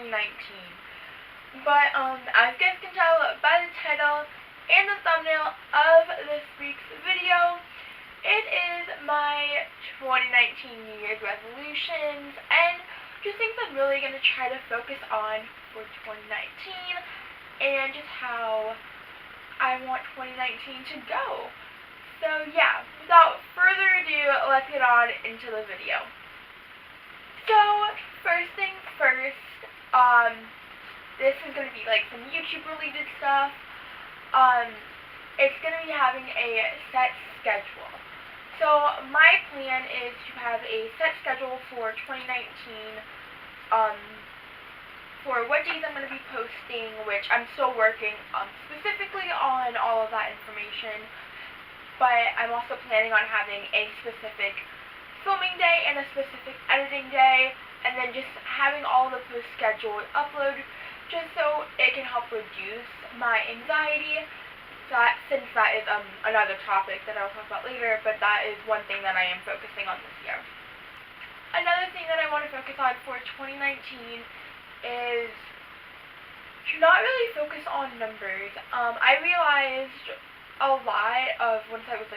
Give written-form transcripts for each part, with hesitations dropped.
2019. But as you guys can tell by the title and the thumbnail of this week's video, it is my 2019 New Year's resolutions and just things I'm really going to try to focus on for 2019 and just how I want 2019 to go. So yeah, without further ado, let's get on into the video. So first things first, this is going to be like some YouTube related stuff. It's going to be having a set schedule. So my plan is to have a set schedule for 2019, for what days I'm going to be posting, which I'm still working specifically on all of that information, but I'm also planning on having a specific filming day and a specific editing day, and then just having all the post scheduled upload, just so it can help reduce my anxiety. Since that is another topic that I'll talk about later, but that is one thing that I am focusing on this year. Another thing that I want to focus on for 2019 is to not really focus on numbers. I realized a lot of once I was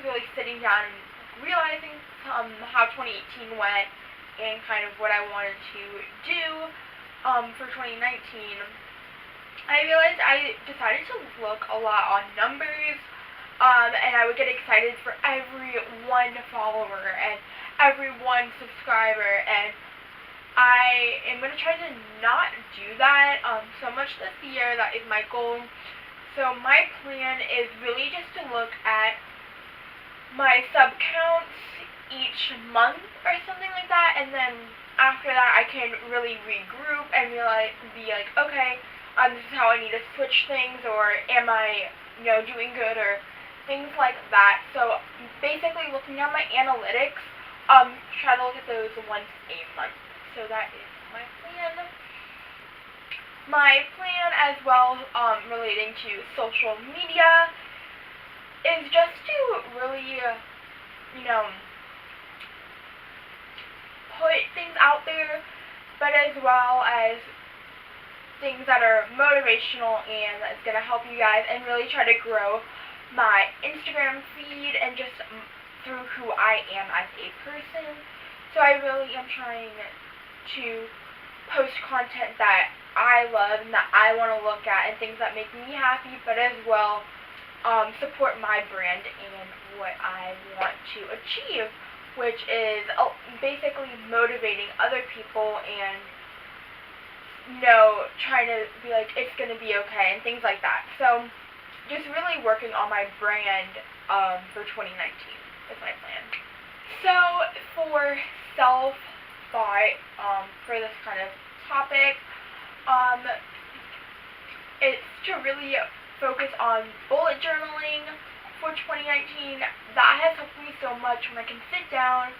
really sitting down and realizing how 2018 went and kind of what I wanted to do for 2019, I realized I decided to look a lot on numbers, and I would get excited for every one follower and every one subscriber, and I am going to try to not do that so much this year. That is my goal. So my plan is really just to look at my sub counts each month or something like that, and then after that I can really regroup and be like, okay, this is how I need to switch things, or am I, doing good, or things like that. So basically looking at my analytics, try to look at those once a month. So that is my plan. My plan as well, relating to social media, is just to really, put things out there, but as well as things that are motivational and that's going to help you guys, and really try to grow my Instagram feed and just through who I am as a person. So I really am trying to post content that I love and that I want to look at, and things that make me happy, but as well support my brand and what I want to achieve, which is basically motivating other people and trying to be like, it's going to be okay, and things like that. So just really working on my brand for 2019 is my plan. So for self-thought for this kind of topic, it's to really focus on bullet journaling for 2019. That has helped me so much when I can sit down.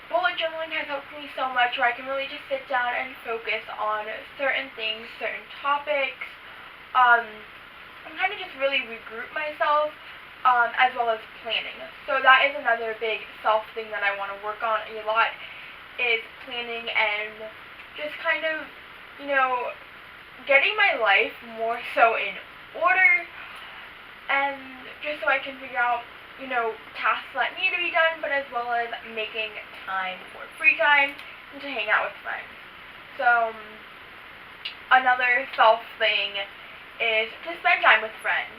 Bullet journaling has helped me so much where I can really just sit down and focus on certain things, certain topics, and kind of just really regroup myself, as well as planning. So that is another big self thing that I want to work on a lot, is planning and just kind of, getting my life more so in order, and just so I can figure out tasks that need to be done, but as well as making time for free time and to hang out with friends. So another self thing is to spend time with friends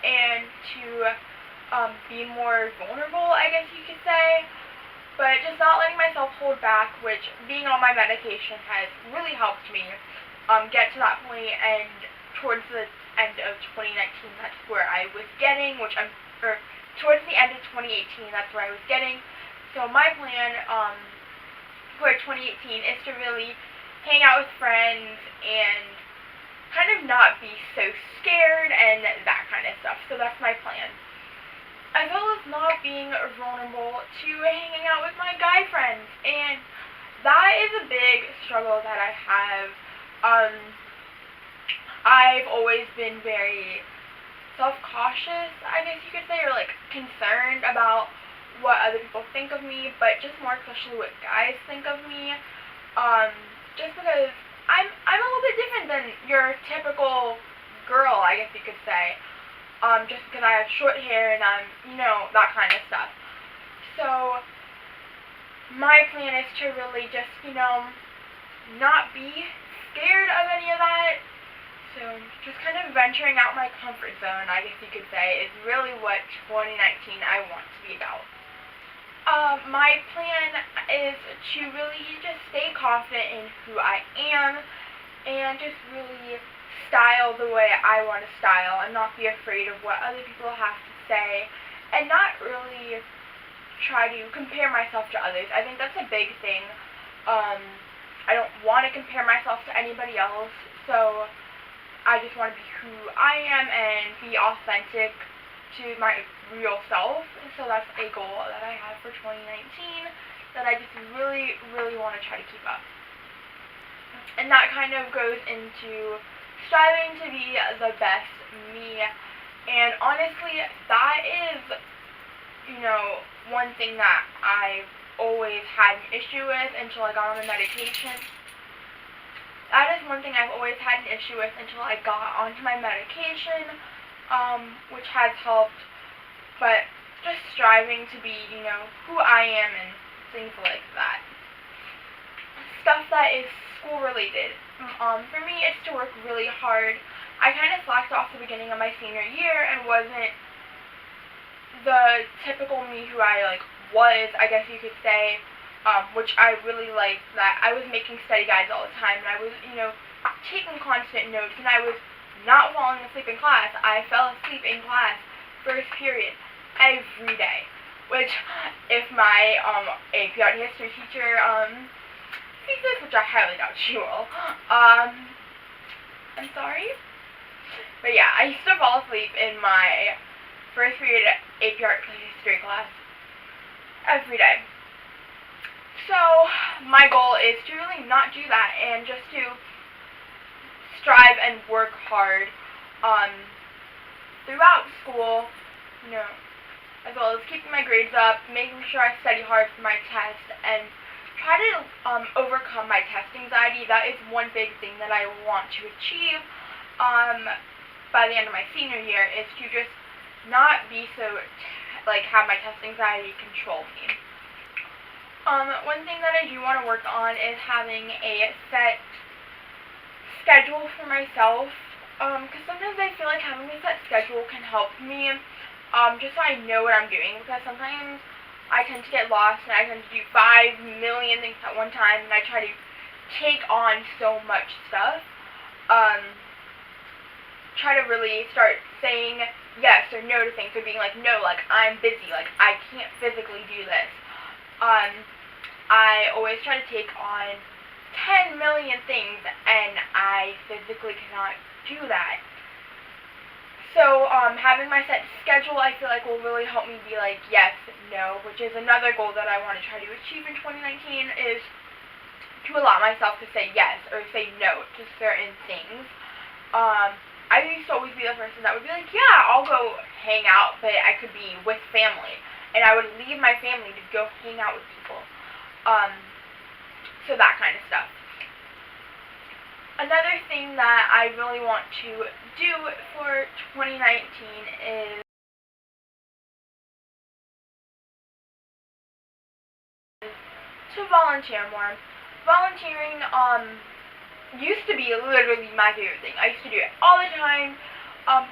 and to be more vulnerable, I guess you could say, but just not letting myself hold back, which being on my medication has really helped me get to that point. And towards the end of 2019, that's where I was getting, towards the end of 2018, that's where I was getting. So my plan for 2018 is to really hang out with friends and kind of not be so scared and that kind of stuff. So that's my plan. As well as not being vulnerable to hanging out with my guy friends. And that is a big struggle that I have. I've always been very self-cautious, I guess you could say, or like concerned about what other people think of me, but just more especially what guys think of me. Um, just because I'm a little bit different than your typical girl, I guess you could say. Just because I have short hair and I'm, that kind of stuff. So, my plan is to really just, not be scared of any of that. So, just kind of venturing out my comfort zone, I guess you could say, is really what 2019 I want to be about. My plan is to really just stay confident in who I am and just really style the way I want to style and not be afraid of what other people have to say and not really try to compare myself to others. I think that's a big thing. I don't want to compare myself to anybody else, so I just want to be who I am and be authentic to my real self. So that's a goal that I have for 2019 that I just really, really want to try to keep up. And that kind of goes into striving to be the best me. And honestly, that is, one thing that I've always had an issue with until I got on the medication. That is one thing I've always had an issue with until I got onto my medication, which has helped. But just striving to be, who I am and things like that. Stuff that is school related. For me, it's to work really hard. I kind of slacked off the beginning of my senior year and wasn't the typical me who I was, I guess you could say, which I really liked. That I was making study guides all the time, and I was, taking constant notes, and I was not falling asleep in class. I fell asleep in class first period every day, which if my AP Art History teacher sees this, which I highly doubt she will, I'm sorry. But yeah, I used to fall asleep in my first period AP Art History class every day. So my goal is to really not do that and just to strive and work hard throughout school, as well as keeping my grades up, making sure I study hard for my test, and try to overcome my test anxiety. That is one big thing that I want to achieve by the end of my senior year, is to just not be so, have my test anxiety control me. One thing that I do want to work on is having a set schedule for myself, because sometimes I feel like having a set schedule can help me, just so I know what I'm doing, because sometimes I tend to get lost and I tend to do 5 million things at one time, and I try to take on so much stuff. Try to really start saying yes or no to things, or being no, I'm busy, I can't physically do this. I always try to take on 10 million things, and I physically cannot do that. So, having my set schedule, I feel like will really help me be yes, no, which is another goal that I want to try to achieve in 2019, is to allow myself to say yes or say no to certain things. I used to always be the person that would be yeah, I'll go hang out, but I could be with family, and I would leave my family to go hang out with people. So that kind of stuff. Another thing that I really want to do for 2019 is to volunteer more. Volunteering used to be literally my favorite thing. I used to do it all the time.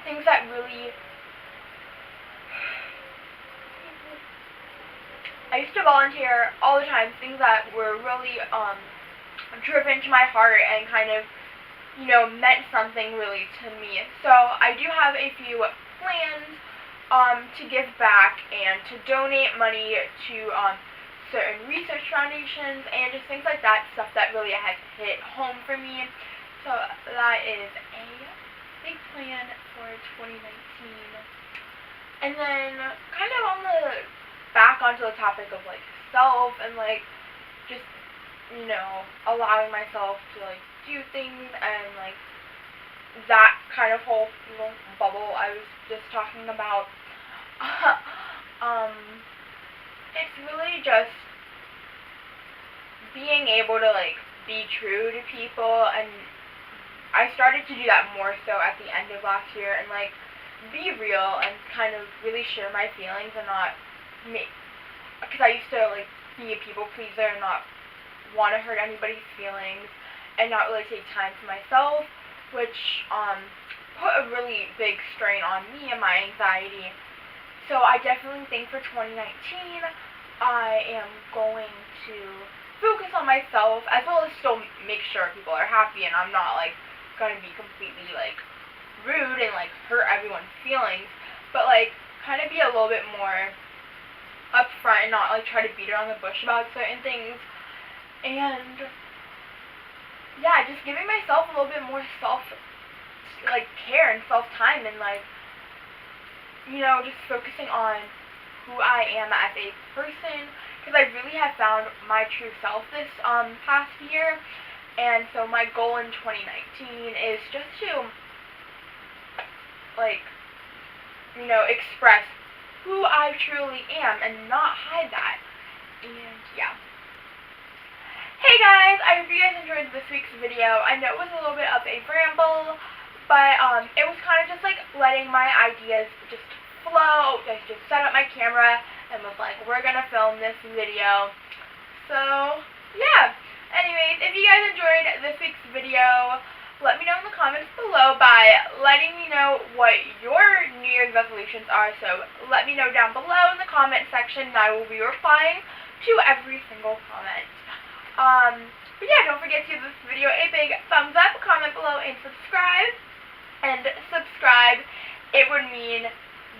Things that really I used to volunteer all the time, things that were really driven to my heart and kind of, meant something really to me. So I do have a few plans to give back and to donate money to certain research foundations and just things like that, stuff that really has hit home for me. So that is a big plan for 2019. And then kind of on the back onto the topic of self and just allowing myself to do things and that kind of whole little bubble I was just talking about. It's really just being able to be true to people, and I started to do that more so at the end of last year, and like be real and kind of really share my feelings and not make, because I used to like be a people pleaser and not want to hurt anybody's feelings and not really take time for myself, which put a really big strain on me and my anxiety. So I definitely think for 2019 I am going to focus on myself, as well as still make sure people are happy and I'm not like going to be completely like rude and like hurt everyone's feelings, but like kind of be a little bit more upfront and not like try to beat around the bush about certain things. And yeah, just giving myself a little bit more self like care and self time, and like, you know, just focusing on who I am as a person, because I really have found my true self this past year. And so my goal in 2019 is just to like, you know, express who I truly am and not hide that. And yeah. Hey guys, I hope you guys enjoyed this week's video. I know it was a little bit of a ramble, but it was kind of just like letting my ideas just flow. I just set up my camera and was like, we're gonna film this video. So yeah. Anyways, if you guys enjoyed this week's video, let me know in the comments below by letting me know what your New Year's resolutions are. So let me know down below in the comment section, and I will be replying to every single comment. But yeah, don't forget to give this video a big thumbs up, comment below, and subscribe. And subscribe, it would mean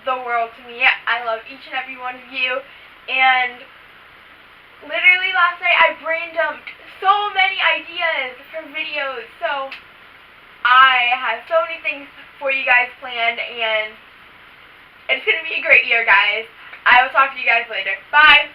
the world to me. I love each and every one of you. And literally last night I brain dumped so many ideas for videos. So I have so many things for you guys planned, and it's going to be a great year, guys. I will talk to you guys later. Bye!